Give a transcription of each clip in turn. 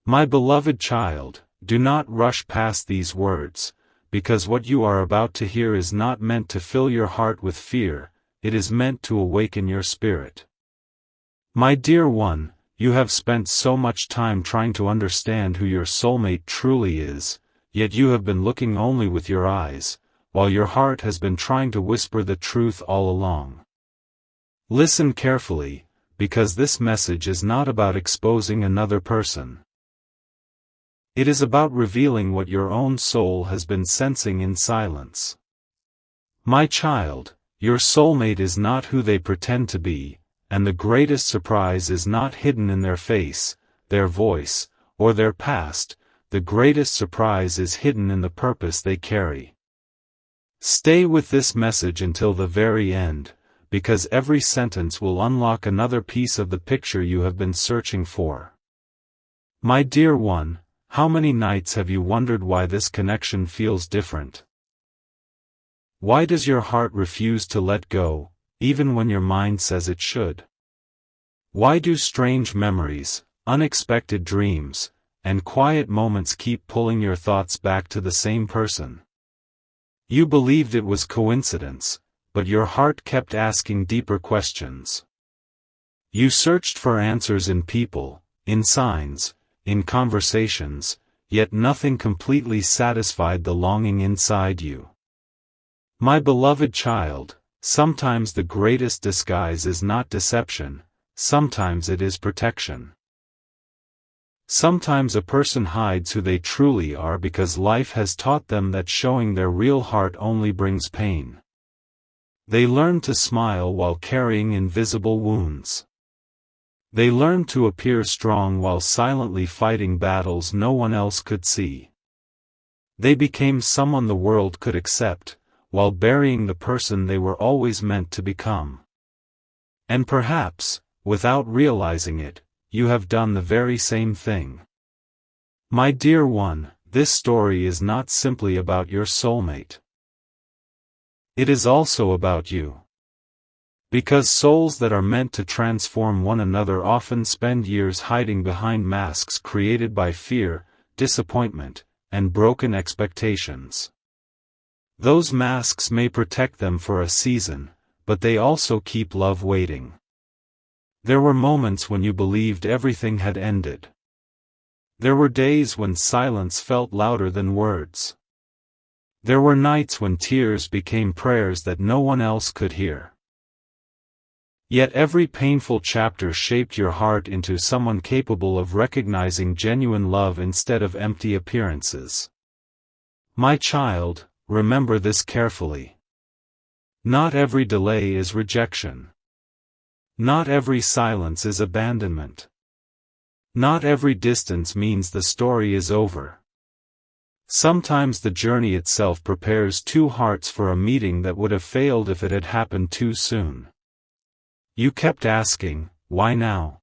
My beloved child, do not rush past these words, because what you are about to hear is not meant to fill your heart with fear, it is meant to awaken your spirit. My dear one, you have spent so much time trying to understand who your soulmate truly is, yet you have been looking only with your eyes, while your heart has been trying to whisper the truth all along. Listen carefully, because this message is not about exposing another person. It is about revealing what your own soul has been sensing in silence. My child, your soulmate is not who they pretend to be, and the greatest surprise is not hidden in their face, their voice, or their past. The greatest surprise is hidden in the purpose they carry. Stay with this message until the very end, because every sentence will unlock another piece of the picture you have been searching for. My dear one, how many nights have you wondered why this connection feels different? Why does your heart refuse to let go, even when your mind says it should? Why do strange memories, unexpected dreams, and quiet moments keep pulling your thoughts back to the same person? You believed it was coincidence, but your heart kept asking deeper questions. You searched for answers in people, in signs, in conversations, yet nothing completely satisfied the longing inside you. My beloved child, sometimes the greatest disguise is not deception, sometimes it is protection. Sometimes a person hides who they truly are because life has taught them that showing their real heart only brings pain. They learn to smile while carrying invisible wounds. They learn to appear strong while silently fighting battles no one else could see. They became someone the world could accept, while burying the person they were always meant to become. And perhaps, without realizing it, you have done the very same thing. My dear one, this story is not simply about your soulmate. It is also about you. Because souls that are meant to transform one another often spend years hiding behind masks created by fear, disappointment, and broken expectations. Those masks may protect them for a season, but they also keep love waiting. There were moments when you believed everything had ended. There were days when silence felt louder than words. There were nights when tears became prayers that no one else could hear. Yet every painful chapter shaped your heart into someone capable of recognizing genuine love instead of empty appearances. My child, remember this carefully. Not every delay is rejection. Not every silence is abandonment. Not every distance means the story is over. Sometimes the journey itself prepares two hearts for a meeting that would have failed if it had happened too soon. You kept asking, why now?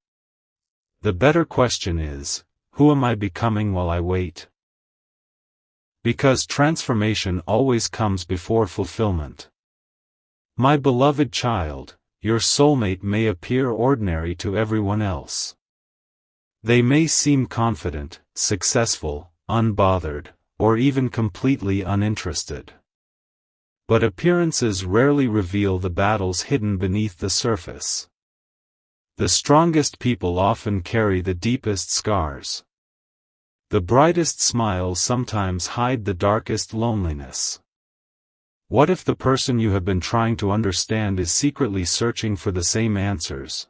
The better question is, who am I becoming while I wait? Because transformation always comes before fulfillment. My beloved child, your soulmate may appear ordinary to everyone else. They may seem confident, successful, unbothered, or even completely uninterested. But appearances rarely reveal the battles hidden beneath the surface. The strongest people often carry the deepest scars. The brightest smiles sometimes hide the darkest loneliness. What if the person you have been trying to understand is secretly searching for the same answers?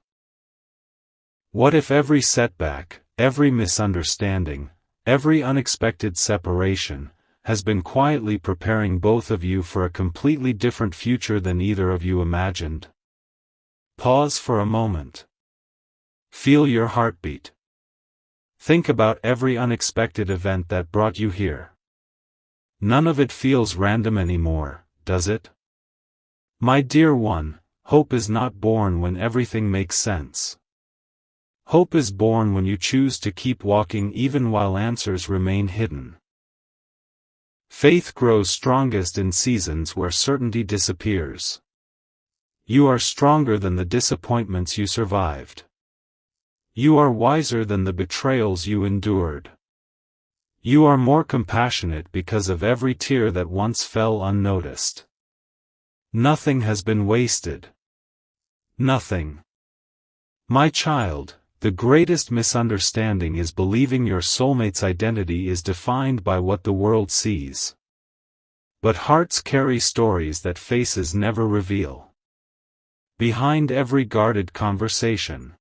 What if every setback, every misunderstanding, every unexpected separation, has been quietly preparing both of you for a completely different future than either of you imagined? Pause for a moment. Feel your heartbeat. Think about every unexpected event that brought you here. None of it feels random anymore, does it? My dear one, hope is not born when everything makes sense. Hope is born when you choose to keep walking even while answers remain hidden. Faith grows strongest in seasons where certainty disappears. You are stronger than the disappointments you survived. You are wiser than the betrayals you endured. You are more compassionate because of every tear that once fell unnoticed. Nothing has been wasted. Nothing. My child, the greatest misunderstanding is believing your soulmate's identity is defined by what the world sees. But hearts carry stories that faces never reveal. Behind every guarded conversation,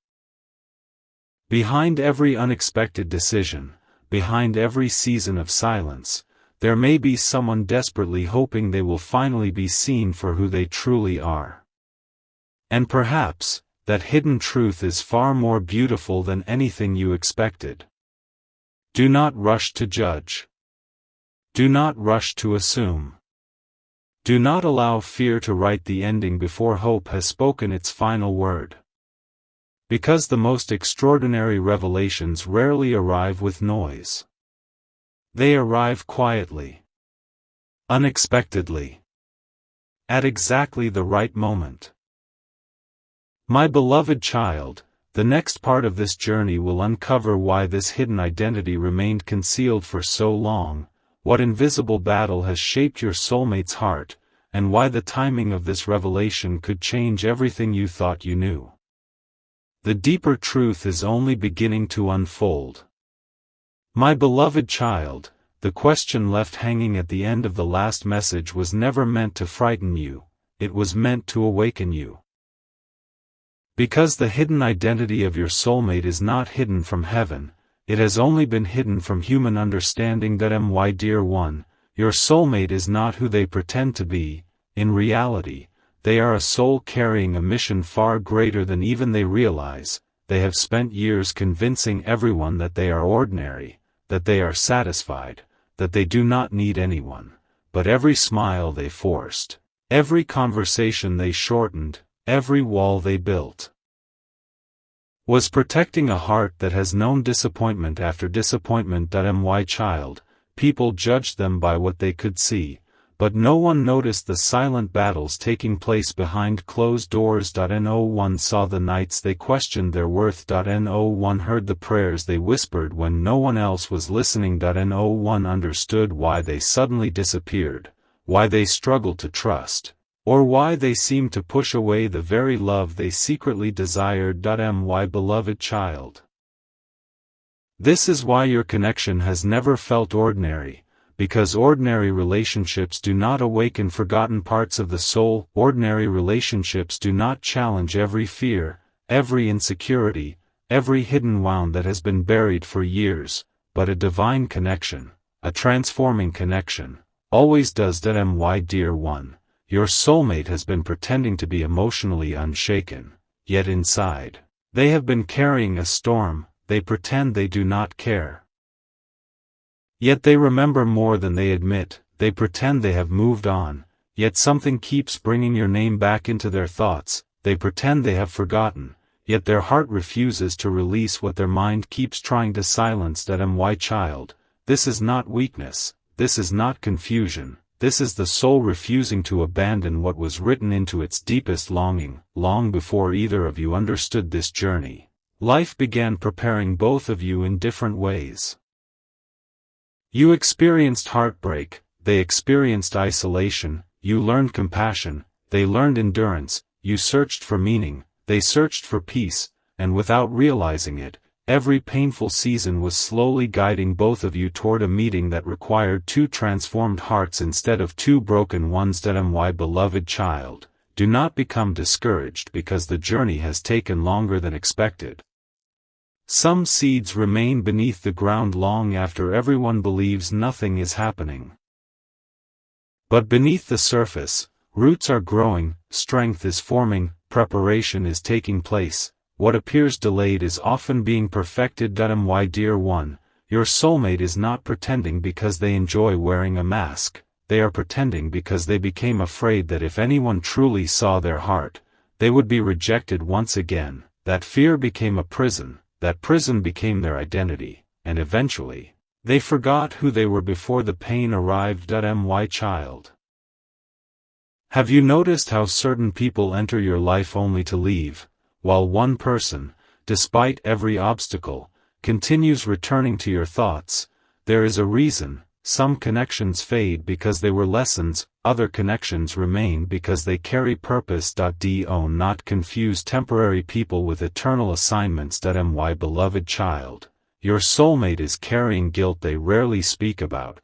behind every unexpected decision, behind every season of silence, there may be someone desperately hoping they will finally be seen for who they truly are. And perhaps, that hidden truth is far more beautiful than anything you expected. Do not rush to judge. Do not rush to assume. Do not allow fear to write the ending before hope has spoken its final word. Because the most extraordinary revelations rarely arrive with noise. They arrive quietly. Unexpectedly. At exactly the right moment. My beloved child, the next part of this journey will uncover why this hidden identity remained concealed for so long, what invisible battle has shaped your soulmate's heart, and why the timing of this revelation could change everything you thought you knew. The deeper truth is only beginning to unfold. My beloved child, the question left hanging at the end of the last message was never meant to frighten you, it was meant to awaken you. Because the hidden identity of your soulmate is not hidden from heaven, it has only been hidden from human understanding. My dear one, your soulmate is not who they pretend to be. In reality, they are a soul carrying a mission far greater than even they realize. They have spent years convincing everyone that they are ordinary, that they are satisfied, that they do not need anyone. But every smile they forced, every conversation they shortened, every wall they built, was protecting a heart that has known disappointment after disappointment. My child, people judged them by what they could see, but no one noticed the silent battles taking place behind closed doors. No one saw the nights they questioned their worth. No one heard the prayers they whispered when no one else was listening. No one understood why they suddenly disappeared, why they struggled to trust, or why they seemed to push away the very love they secretly desired. My beloved child, this is why your connection has never felt ordinary, because ordinary relationships do not awaken forgotten parts of the soul. Ordinary relationships do not challenge every fear, every insecurity, every hidden wound that has been buried for years, but a divine connection, a transforming connection, always does. My dear one, your soulmate has been pretending to be emotionally unshaken, yet inside, they have been carrying a storm. They pretend they do not care. Yet they remember more than they admit. They pretend they have moved on, yet something keeps bringing your name back into their thoughts. They pretend they have forgotten, yet their heart refuses to release what their mind keeps trying to silence. My child, this is not weakness, this is not confusion. This is the soul refusing to abandon what was written into its deepest longing. Long before either of you understood this journey, life began preparing both of you in different ways. You experienced heartbreak, they experienced isolation. You learned compassion, they learned endurance. You searched for meaning, they searched for peace, and without realizing it, every painful season was slowly guiding both of you toward a meeting that required two transformed hearts instead of two broken ones. My beloved child, do not become discouraged because the journey has taken longer than expected. Some seeds remain beneath the ground long after everyone believes nothing is happening. But beneath the surface, roots are growing, strength is forming, preparation is taking place. What appears delayed is often being perfected. My dear one, your soulmate is not pretending because they enjoy wearing a mask. They are pretending because they became afraid that if anyone truly saw their heart, they would be rejected once again. That fear became a prison, that prison became their identity, and eventually, they forgot who they were before the pain arrived. My child, have you noticed how certain people enter your life only to leave, while one person, despite every obstacle, continues returning to your thoughts. There is a reason. Some connections fade because they were lessons, other connections remain because they carry purpose. Do not confuse temporary people with eternal assignments. My beloved child, your soulmate is carrying guilt they rarely speak about.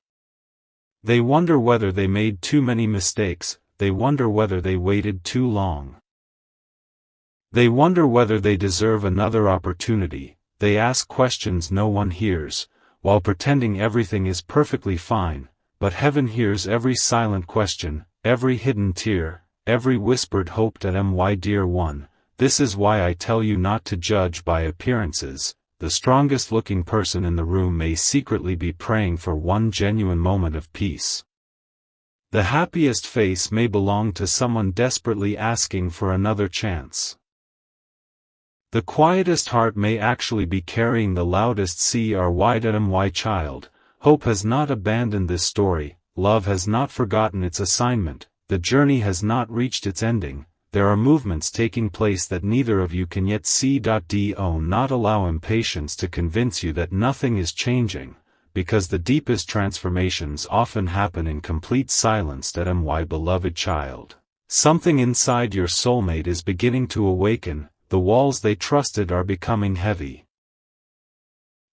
They wonder whether they made too many mistakes, they wonder whether they waited too long. They wonder whether they deserve another opportunity. They ask questions no one hears, while pretending everything is perfectly fine, but heaven hears every silent question, every hidden tear, every whispered hope. My dear one, this is why I tell you not to judge by appearances. The strongest looking person in the room may secretly be praying for one genuine moment of peace. The happiest face may belong to someone desperately asking for another chance. The quietest heart may actually be carrying the loudest cry. My child, hope has not abandoned this story, love has not forgotten its assignment, the journey has not reached its ending, there are movements taking place that neither of you can yet see. Do not allow impatience to convince you that nothing is changing, because the deepest transformations often happen in complete silence. My beloved child, something inside your soulmate is beginning to awaken. The walls they trusted are becoming heavy.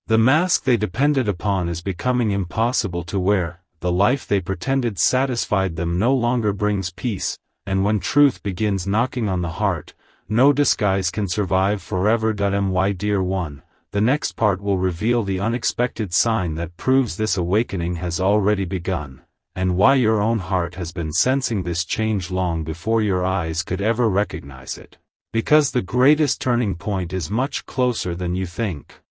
The mask they depended upon is becoming impossible to wear, the life they pretended satisfied them no longer brings peace, and when truth begins knocking on the heart, no disguise can survive forever. My dear one, the next part will reveal the unexpected sign that proves this awakening has already begun, and why your own heart has been sensing this change long before your eyes could ever recognize it. Because the greatest turning point is much closer than you think.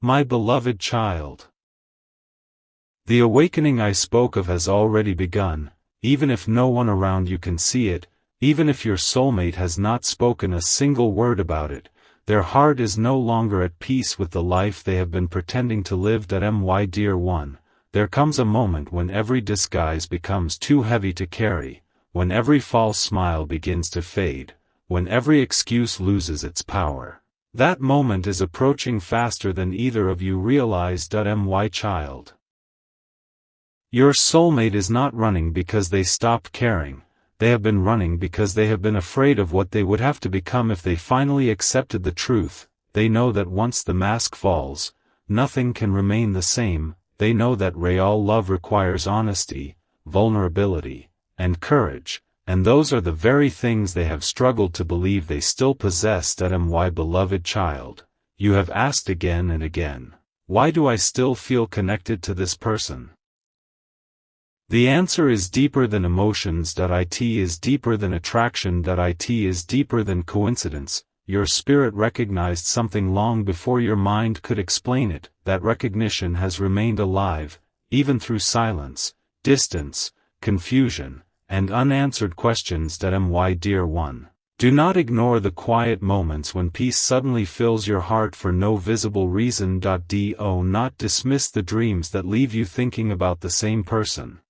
My beloved child, the awakening I spoke of has already begun, even if no one around you can see it, even if your soulmate has not spoken a single word about it, their heart is no longer at peace with the life they have been pretending to live. My dear one, there comes a moment when every disguise becomes too heavy to carry, when every false smile begins to fade, when every excuse loses its power. That moment is approaching faster than either of you realize. My child, your soulmate is not running because they stopped caring, they have been running because they have been afraid of what they would have to become if they finally accepted the truth. They know that once the mask falls, nothing can remain the same. They know that real love requires honesty, vulnerability, and courage. And those are the very things they have struggled to believe they still possess. My beloved child, you have asked again and again, why do I still feel connected to this person? The answer is deeper than emotions. It is deeper than attraction. It is deeper than coincidence. Your spirit recognized something long before your mind could explain it. That recognition has remained alive, even through silence, distance, confusion, and unanswered questions. My dear one, do not ignore the quiet moments when peace suddenly fills your heart for no visible reason. Do not dismiss the dreams that leave you thinking about the same person.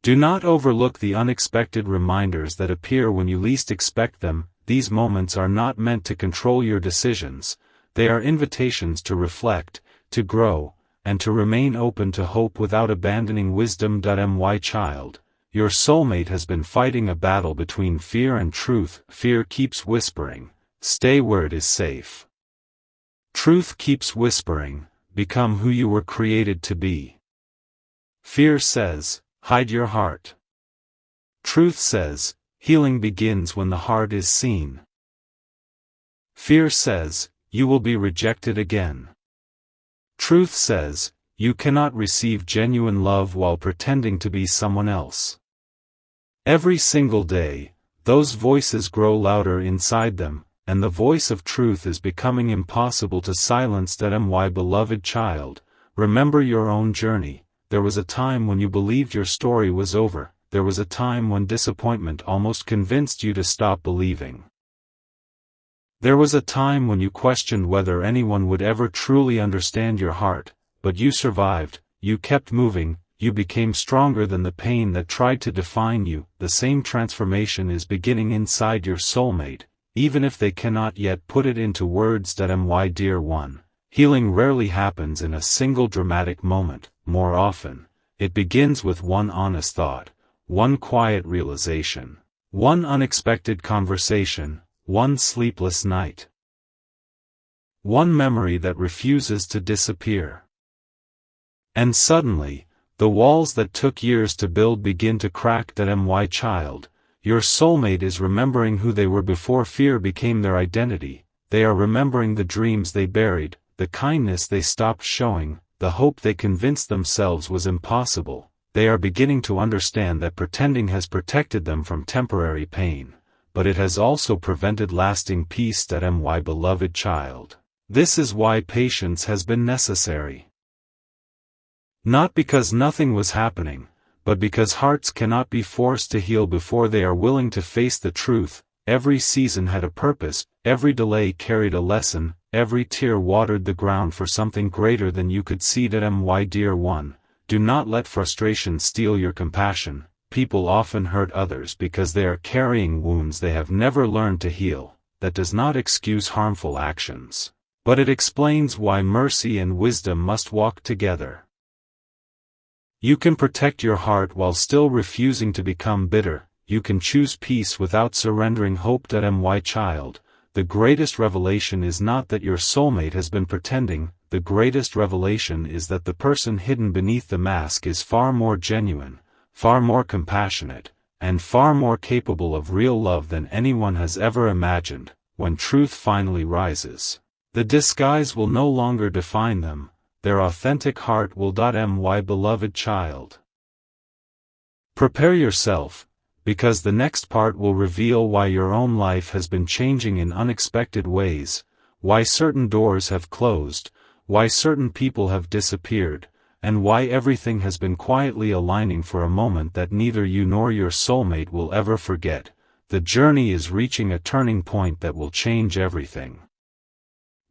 Do not overlook the unexpected reminders that appear when you least expect them. These moments are not meant to control your decisions, they are invitations to reflect, to grow, and to remain open to hope without abandoning wisdom. My child, your soulmate has been fighting a battle between fear and truth. Fear keeps whispering, stay where it is safe. Truth keeps whispering, become who you were created to be. Fear says, hide your heart. Truth says, healing begins when the heart is seen. Fear says, you will be rejected again. Truth says, you cannot receive genuine love while pretending to be someone else. Every single day, those voices grow louder inside them, and the voice of truth is becoming impossible to silence. My beloved child, remember your own journey. There was a time when you believed your story was over, there was a time when disappointment almost convinced you to stop believing. There was a time when you questioned whether anyone would ever truly understand your heart, but you survived, you kept moving, you became stronger than the pain that tried to define you. The same transformation is beginning inside your soulmate, even if they cannot yet put it into words. My dear one, healing rarely happens in a single dramatic moment. More often, it begins with one honest thought, one quiet realization, one unexpected conversation, one sleepless night, one memory that refuses to disappear. And suddenly, the walls that took years to build begin to crack. My child, your soulmate is remembering who they were before fear became their identity. They are remembering the dreams they buried, the kindness they stopped showing, the hope they convinced themselves was impossible. They are beginning to understand that pretending has protected them from temporary pain, but it has also prevented lasting peace. My beloved child, this is why patience has been necessary. Not because nothing was happening, but because hearts cannot be forced to heal before they are willing to face the truth. Every season had a purpose, every delay carried a lesson, every tear watered the ground for something greater than you could see. My dear one, do not let frustration steal your compassion. People often hurt others because they are carrying wounds they have never learned to heal. That does not excuse harmful actions, but it explains why mercy and wisdom must walk together. You can protect your heart while still refusing to become bitter. You can choose peace without surrendering hope. My child, the greatest revelation is not that your soulmate has been pretending. The greatest revelation is that the person hidden beneath the mask is far more genuine, far more compassionate, and far more capable of real love than anyone has ever imagined. When truth finally rises, the disguise will no longer define them. Their authentic heart will. My beloved child, prepare yourself, because the next part will reveal why your own life has been changing in unexpected ways, why certain doors have closed, why certain people have disappeared, and why everything has been quietly aligning for a moment that neither you nor your soulmate will ever forget. The journey is reaching a turning point that will change everything.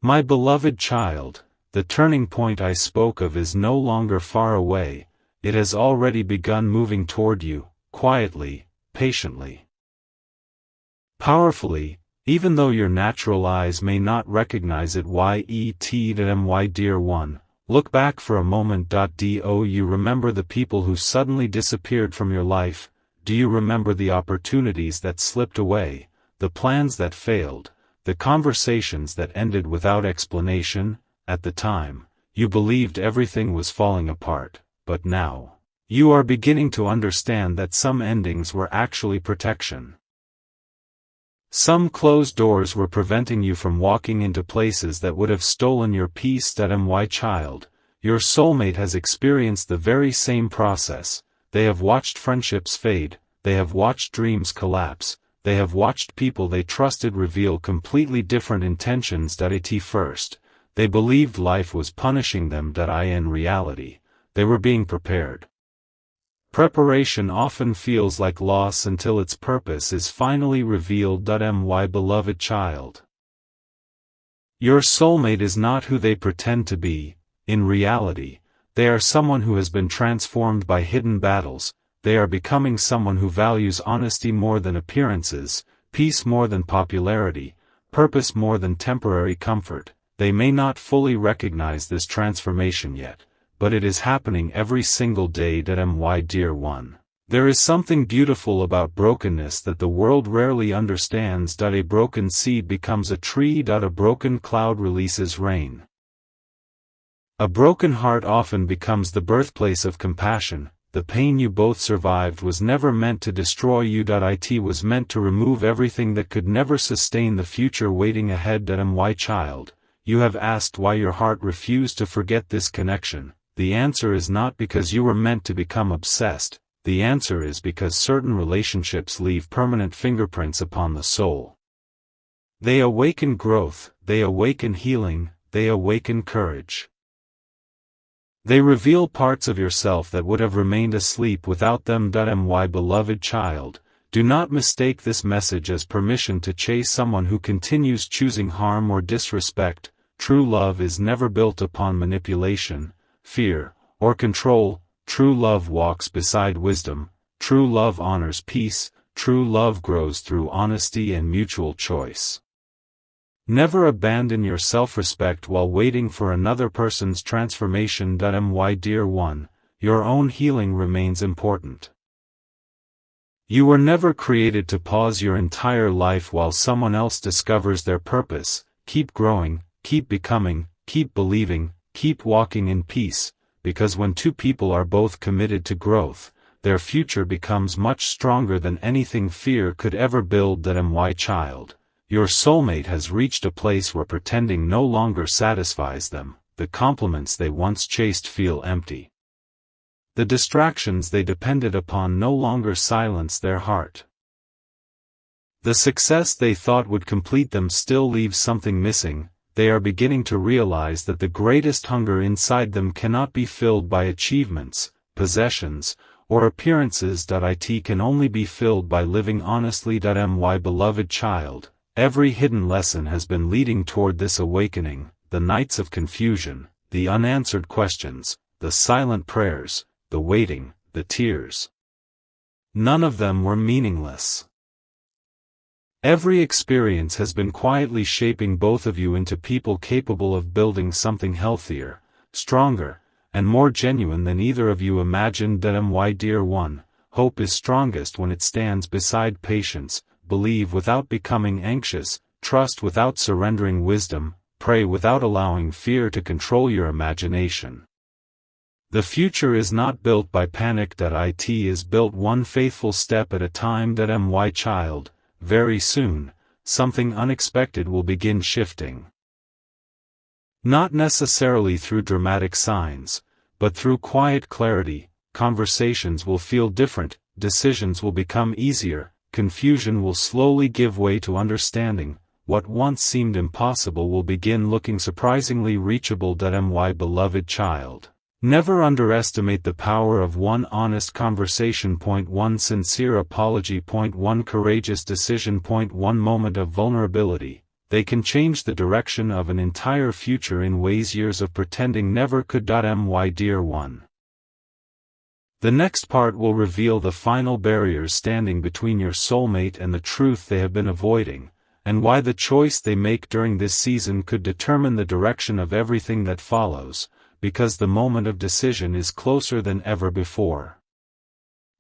My beloved child, the turning point I spoke of is no longer far away. It has already begun moving toward you, quietly, patiently, powerfully, even though your natural eyes may not recognize it. My dear one, look back for a moment. Do you remember the people who suddenly disappeared from your life? Do you remember the opportunities that slipped away, the plans that failed, the conversations that ended without explanation? At the time, you believed everything was falling apart, but now, you are beginning to understand that some endings were actually protection. Some closed doors were preventing you from walking into places that would have stolen your peace. My child, your soulmate has experienced the very same process. They have watched friendships fade, they have watched dreams collapse, they have watched people they trusted reveal completely different intentions. First, they believed life was punishing them. In reality, they were being prepared. Preparation often feels like loss until its purpose is finally revealed. My beloved child, your soulmate is not who they pretend to be. In reality, they are someone who has been transformed by hidden battles. They are becoming someone who values honesty more than appearances, peace more than popularity, purpose more than temporary comfort. They may not fully recognize this transformation yet, but it is happening every single day. My dear one, there is something beautiful about brokenness that the world rarely understands. A broken seed becomes a tree. A broken cloud releases rain. A broken heart often becomes the birthplace of compassion. The pain you both survived was never meant to destroy you. It was meant to remove everything that could never sustain the future waiting ahead. My child, you have asked why your heart refused to forget this connection. The answer is not because you were meant to become obsessed. The answer is because certain relationships leave permanent fingerprints upon the soul. They awaken growth, they awaken healing, they awaken courage. They reveal parts of yourself that would have remained asleep without them. My beloved child, do not mistake this message as permission to chase someone who continues choosing harm or disrespect. True love is never built upon manipulation, fear, or control. True love walks beside wisdom. True love honors peace. true love grows through honesty and mutual choice. Never abandon your self-respect while waiting for another person's transformation. My dear one, your own healing remains important. You were never created to pause your entire life while someone else discovers their purpose. Keep growing, keep becoming, keep believing, keep walking in peace, because when two people are both committed to growth, their future becomes much stronger than anything fear could ever build. My child, your soulmate has reached a place where pretending no longer satisfies them. The compliments they once chased feel empty. The distractions they depended upon no longer silence their heart. The success they thought would complete them still leaves something missing. They are beginning to realize that the greatest hunger inside them cannot be filled by achievements, possessions, or appearances. It can only be filled by living honestly. My beloved child, every hidden lesson has been leading toward this awakening. The nights of confusion, the unanswered questions, the silent prayers, the waiting, the tears. None of them were meaningless. Every experience has been quietly shaping both of you into people capable of building something healthier, stronger, and more genuine than either of you imagined. My dear one, hope is strongest when it stands beside patience. Believe without becoming anxious, trust without surrendering wisdom, pray without allowing fear to control your imagination. The future is not built by panic. It is built one faithful step at a time. My child, very soon, something unexpected will begin shifting. Not necessarily through dramatic signs, but through quiet clarity. Conversations will feel different, decisions will become easier, confusion will slowly give way to understanding. What once seemed impossible will begin looking surprisingly reachable. My beloved child, never underestimate the power of one honest conversation. One sincere apology. One courageous decision. One moment of vulnerability. They can change the direction of an entire future in ways years of pretending never could. My dear one. The next part will reveal the final barriers standing between your soulmate and the truth they have been avoiding, and why the choice they make during this season could determine the direction of everything that follows, because the moment of decision is closer than ever before.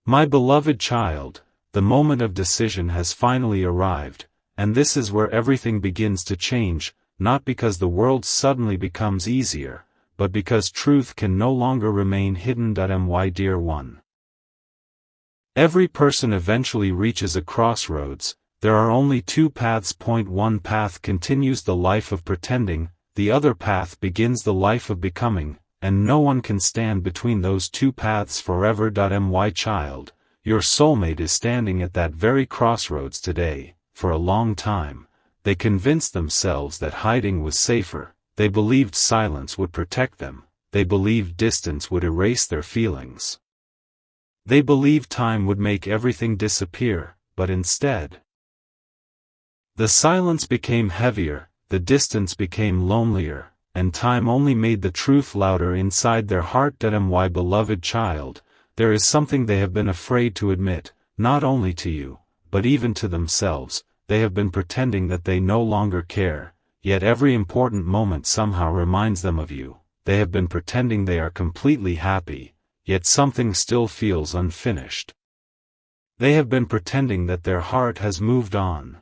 My beloved child, the moment of decision has finally arrived, and this is where everything begins to change, not because the world suddenly becomes easier, but because truth can no longer remain hidden. My dear one. Every person eventually reaches a crossroads. There are only two paths. One path continues the life of pretending, the other path begins the life of becoming, and no one can stand between those two paths forever. My child, your soulmate is standing at that very crossroads today. For a long time, they convinced themselves that hiding was safer. They believed silence would protect them. They believed distance would erase their feelings. They believed time would make everything disappear, but instead, the silence became heavier, the distance became lonelier, and time only made the truth louder inside their heart. My beloved child, there is something they have been afraid to admit, not only to you, but even to themselves. They have been pretending that they no longer care, yet every important moment somehow reminds them of you. They have been pretending they are completely happy, yet something still feels unfinished. They have been pretending that their heart has moved on.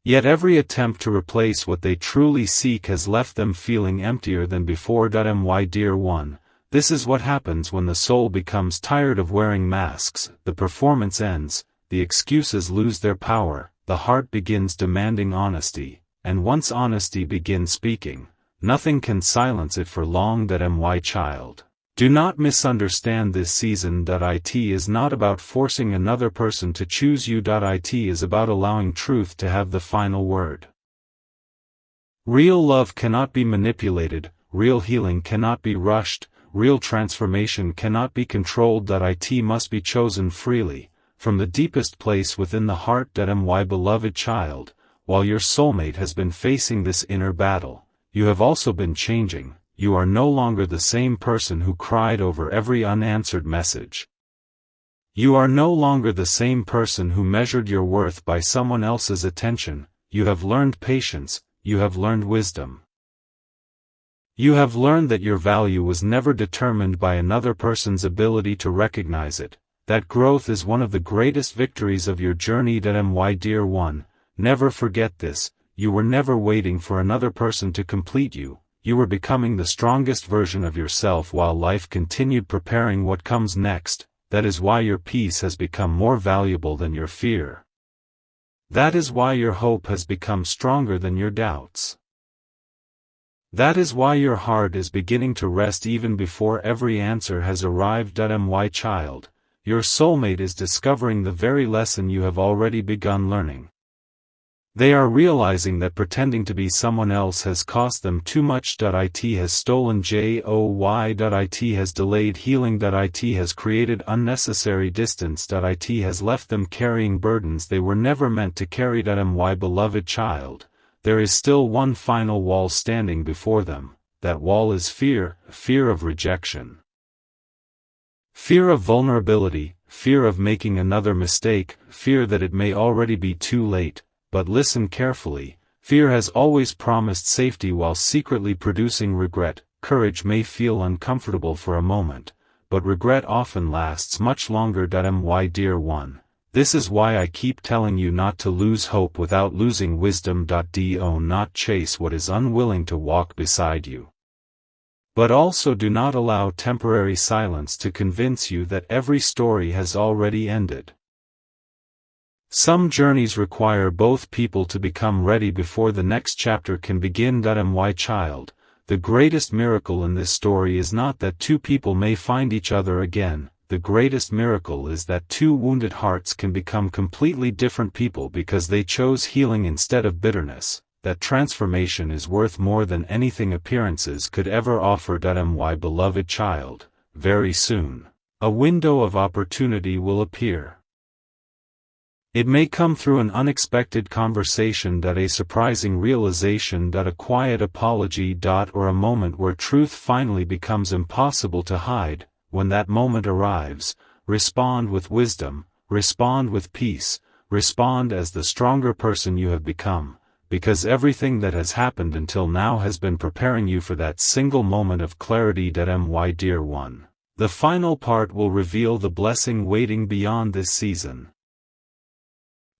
Yet every attempt to replace what they truly seek has left them feeling emptier than before. My dear one, this is what happens when the soul becomes tired of wearing masks. The performance ends, the excuses lose their power, the heart begins demanding honesty, and once honesty begins speaking, nothing can silence it for long. My child, do not misunderstand this season. It is not about forcing another person to choose you. It is about allowing truth to have the final word. Real love cannot be manipulated, real healing cannot be rushed, real transformation cannot be controlled. It must be chosen freely, from the deepest place within the heart. My beloved child, while your soulmate has been facing this inner battle, you have also been changing. You are no longer the same person who cried over every unanswered message. You are no longer the same person who measured your worth by someone else's attention. You have learned patience, you have learned wisdom. You have learned that your value was never determined by another person's ability to recognize it. That growth is one of the greatest victories of your journey. My dear one, never forget this. You were never waiting for another person to complete you. You were becoming the strongest version of yourself while life continued preparing what comes next. That is why your peace has become more valuable than your fear. That is why your hope has become stronger than your doubts. That is why your heart is beginning to rest even before every answer has arrived. My child, your soulmate is discovering the very lesson you have already begun learning. They are realizing that pretending to be someone else has cost them too much. It has stolen joy. It has delayed healing. It has created unnecessary distance. It has left them carrying burdens they were never meant to carry. My beloved child, there is still one final wall standing before them. That wall is fear, fear of rejection. Fear of vulnerability, fear of making another mistake, fear that it may already be too late. But listen carefully, fear has always promised safety while secretly producing regret. Courage may feel uncomfortable for a moment, but regret often lasts much longer. My dear one, this is why I keep telling you not to lose hope without losing wisdom. Do not chase what is unwilling to walk beside you. But also do not allow temporary silence to convince you that every story has already ended. Some journeys require both people to become ready before the next chapter can begin. My child, the greatest miracle in this story is not that two people may find each other again. The greatest miracle is that two wounded hearts can become completely different people because they chose healing instead of bitterness. That transformation is worth more than anything appearances could ever offer. My beloved child, very soon, a window of opportunity will appear. It may come through an unexpected conversation. A surprising realization. A quiet apology. Or a moment where truth finally becomes impossible to hide. When that moment arrives, respond with wisdom, respond with peace, respond as the stronger person you have become, because everything that has happened until now has been preparing you for that single moment of clarity. My dear one, the final part will reveal the blessing waiting beyond this season.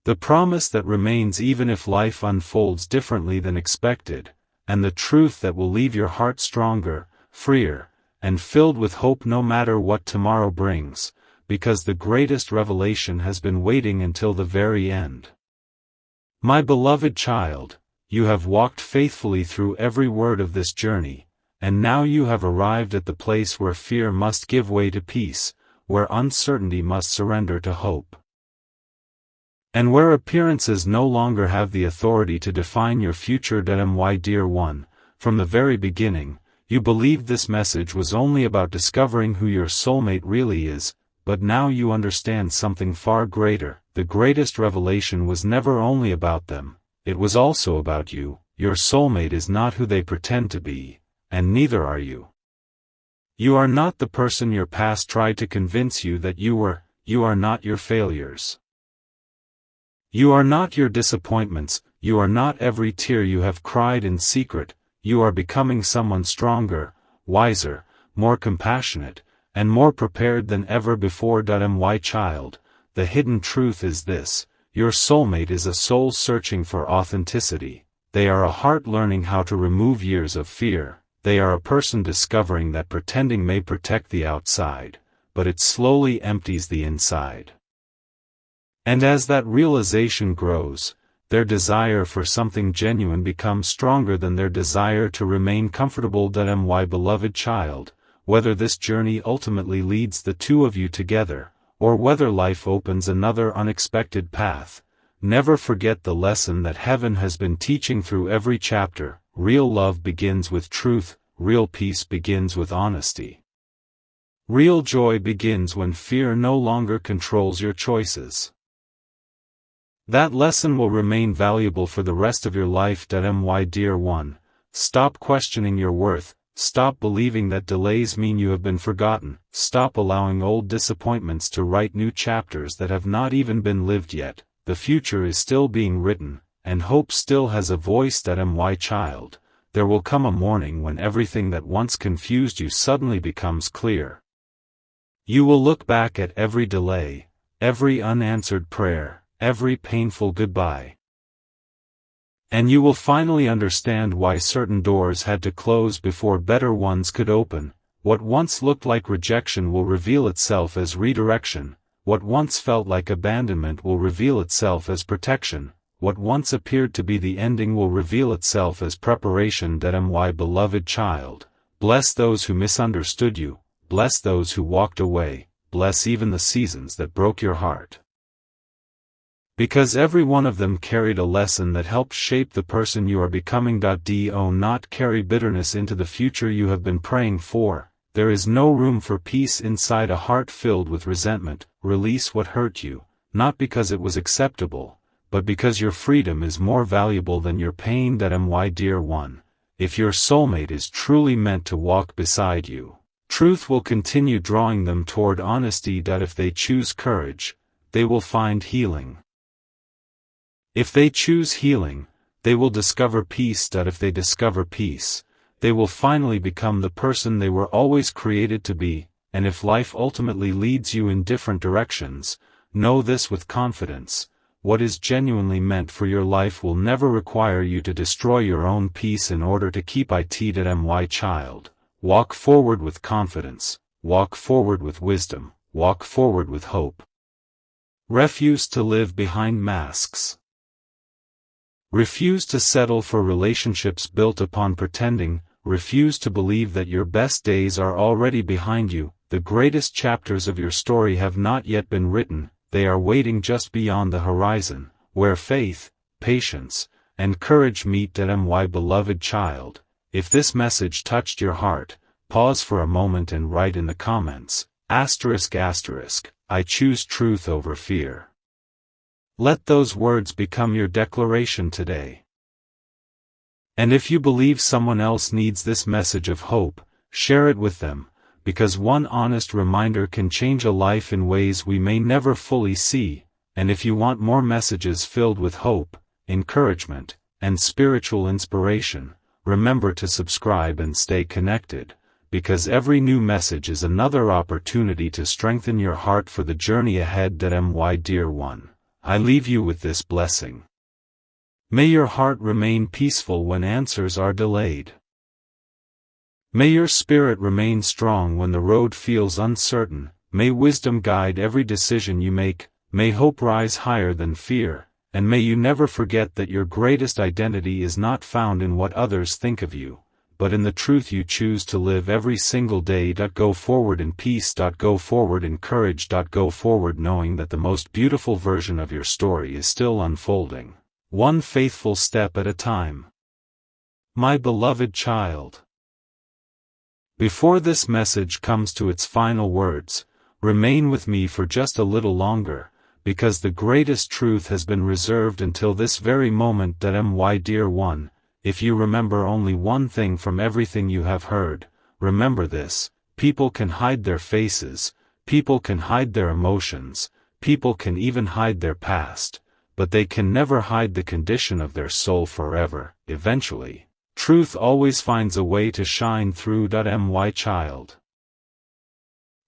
The promise that remains even if life unfolds differently than expected, and the truth that will leave your heart stronger, freer, and filled with hope no matter what tomorrow brings, because the greatest revelation has been waiting until the very end. My beloved child, you have walked faithfully through every word of this journey, and now you have arrived at the place where fear must give way to peace, where uncertainty must surrender to hope. And where appearances no longer have the authority to define your future. My dear one, from the very beginning, you believed this message was only about discovering who your soulmate really is, but now you understand something far greater. The greatest revelation was never only about them, it was also about you. Your soulmate is not who they pretend to be, and neither are you. You are not the person your past tried to convince you that you were. You are not your failures. You are not your disappointments, you are not every tear you have cried in secret. You are becoming someone stronger, wiser, more compassionate, and more prepared than ever before. My child, the hidden truth is this: your soulmate is a soul searching for authenticity. They are a heart learning how to remove years of fear. They are a person discovering that pretending may protect the outside, but it slowly empties the inside. And as that realization grows, their desire for something genuine becomes stronger than their desire to remain comfortable. My beloved child, whether this journey ultimately leads the two of you together, or whether life opens another unexpected path, never forget the lesson that heaven has been teaching through every chapter. Real love begins with truth, real peace begins with honesty. Real joy begins when fear no longer controls your choices. That lesson will remain valuable for the rest of your life. My dear one, stop questioning your worth, Stop believing that delays mean you have been forgotten. Stop allowing old disappointments to write new chapters that have not even been lived yet. The future is still being written, and hope still has a voice. My child, there will come a morning when everything that once confused you suddenly becomes clear. You will look back at every delay, every unanswered prayer, every painful goodbye. And you will finally understand why certain doors had to close before better ones could open. What once looked like rejection will reveal itself as redirection. What once felt like abandonment will reveal itself as protection. What once appeared to be the ending will reveal itself as preparation. My beloved child, bless those who misunderstood you, bless those who walked away, bless even the seasons that broke your heart. Because every one of them carried a lesson that helped shape the person you are becoming. Do not carry bitterness into the future you have been praying for. There is no room for peace inside a heart filled with resentment. Release what hurt you, not because it was acceptable, but because your freedom is more valuable than your pain. My dear one, if your soulmate is truly meant to walk beside you, truth will continue drawing them toward honesty. If they choose courage, they will find healing. If they choose healing, they will discover peace. If they discover peace, they will finally become the person they were always created to be. And if life ultimately leads you in different directions, know this with confidence: what is genuinely meant for your life will never require you to destroy your own peace in order to keep it. My child, walk forward with confidence, walk forward with wisdom, walk forward with hope. Refuse to live behind masks. Refuse to settle for relationships built upon pretending. Refuse to believe that your best days are already behind you. The greatest chapters of your story have not yet been written. They are waiting just beyond the horizon, where faith, patience, and courage meet. My beloved child, if this message touched your heart, pause for a moment and write in the comments, ***, I choose truth over fear. Let those words become your declaration today. And if you believe someone else needs this message of hope, share it with them, because one honest reminder can change a life in ways we may never fully see. And if you want more messages filled with hope, encouragement, and spiritual inspiration, remember to subscribe and stay connected, because every new message is another opportunity to strengthen your heart for the journey ahead. My dear one, I leave you with this blessing. May your heart remain peaceful when answers are delayed. May your spirit remain strong when the road feels uncertain. May wisdom guide every decision you make. May hope rise higher than fear. And may you never forget that your greatest identity is not found in what others think of you, but in the truth you choose to live every single day. Go forward in peace. Go forward in courage. Go forward knowing that the most beautiful version of your story is still unfolding, one faithful step at a time. My beloved child, before this message comes to its final words, remain with me for just a little longer, because the greatest truth has been reserved until this very moment. My dear one, if you remember only one thing from everything you have heard, remember this: people can hide their faces, people can hide their emotions, people can even hide their past, but they can never hide the condition of their soul forever. Eventually, truth always finds a way to shine through. My child,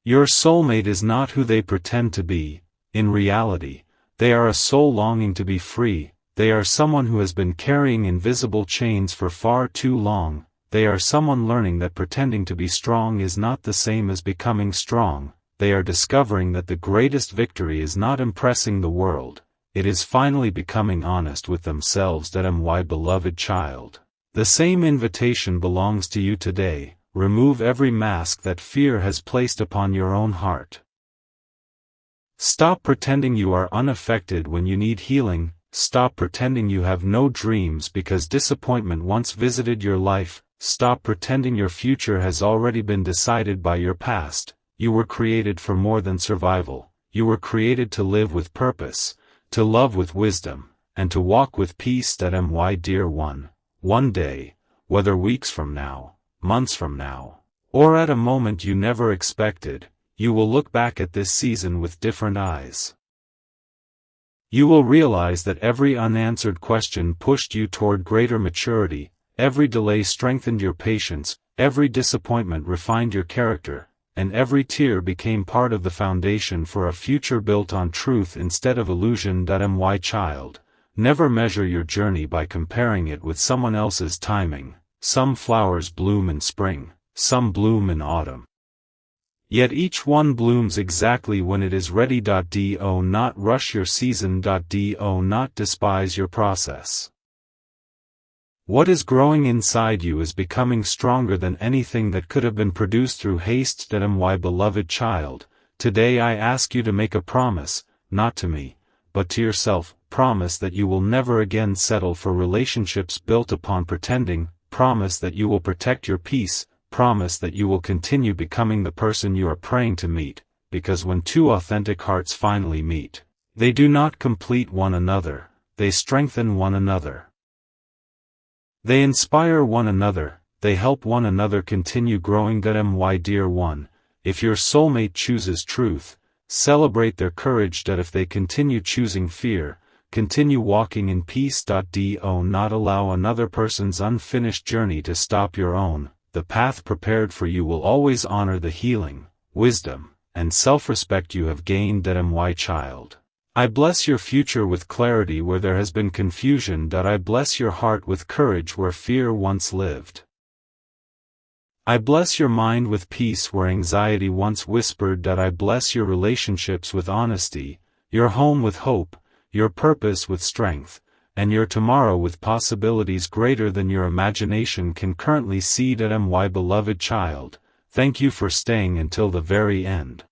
your soulmate is not who they pretend to be. In reality, they are a soul longing to be free. They are someone who has been carrying invisible chains for far too long. They are someone learning that pretending to be strong is not the same as becoming strong. They are discovering that the greatest victory is not impressing the world, it is finally becoming honest with themselves. My beloved child, the same invitation belongs to you today. Remove every mask that fear has placed upon your own heart. Stop pretending you are unaffected when you need healing. Stop pretending you have no dreams because disappointment once visited your life. Stop pretending your future has already been decided by your past. You were created for more than survival. You were created to live with purpose, to love with wisdom, and to walk with peace. My dear one day, whether weeks from now, months from now, or at a moment you never expected, you will look back at this season with different eyes. You will realize that every unanswered question pushed you toward greater maturity, every delay strengthened your patience, every disappointment refined your character, and every tear became part of the foundation for a future built on truth instead of illusion. My child, never measure your journey by comparing it with someone else's timing. Some flowers bloom in spring, some bloom in autumn. Yet each one blooms exactly when it is ready. Do not rush your season. Do not despise your process. What is growing inside you is becoming stronger than anything that could have been produced through haste. My beloved child, today I ask you to make a promise, not to me, but to yourself. Promise that you will never again settle for relationships built upon pretending. Promise that you will protect your peace. Promise that you will continue becoming the person you are praying to meet, because when two authentic hearts finally meet, they do not complete one another, they strengthen one another. They inspire one another, they help one another continue growing. My dear one, if your soulmate chooses truth, celebrate their courage. If they continue choosing fear, continue walking in peace. Do not allow another person's unfinished journey to stop your own. The path prepared for you will always honor the healing, wisdom, and self-respect you have gained. My child, I bless your future with clarity where there has been confusion. I bless your heart with courage where fear once lived. I bless your mind with peace where anxiety once whispered. I bless your relationships with honesty, your home with hope, your purpose with strength, and your tomorrow with possibilities greater than your imagination can currently see. My beloved child, thank you for staying until the very end.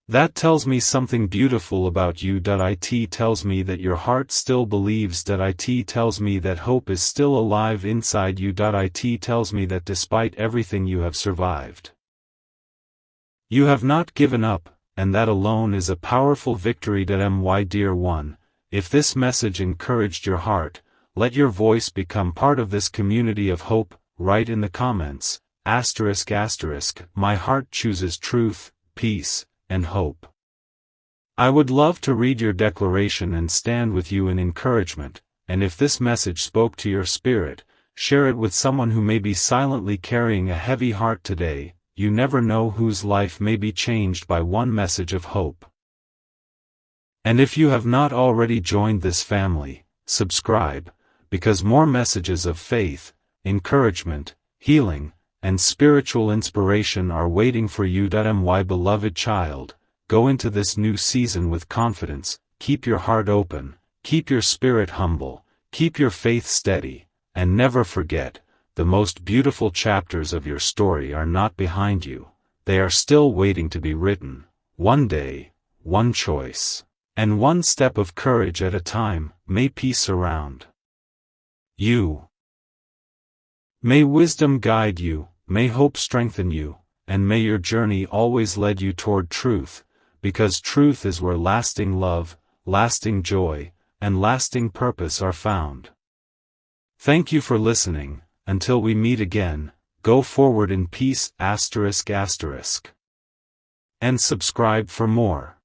That tells me something beautiful about you. It tells me that your heart still believes. It tells me that hope is still alive inside you. It tells me that despite everything you have survived. You have not given up, and that alone is a powerful victory. My dear one, if this message encouraged your heart, let your voice become part of this community of hope. Write in the comments, ***, my heart chooses truth, peace, and hope. I would love to read your declaration and stand with you in encouragement, and if this message spoke to your spirit, share it with someone who may be silently carrying a heavy heart today. You never know whose life may be changed by one message of hope. And if you have not already joined this family, subscribe, because more messages of faith, encouragement, healing, and spiritual inspiration are waiting for you. My beloved child, go into this new season with confidence, keep your heart open, keep your spirit humble, keep your faith steady, and never forget, the most beautiful chapters of your story are not behind you, they are still waiting to be written. One day, one choice, and one step of courage at a time. May peace surround you. May wisdom guide you, may hope strengthen you, and may your journey always lead you toward truth, because truth is where lasting love, lasting joy, and lasting purpose are found. Thank you for listening. Until we meet again, go forward in peace. ***. And subscribe for more.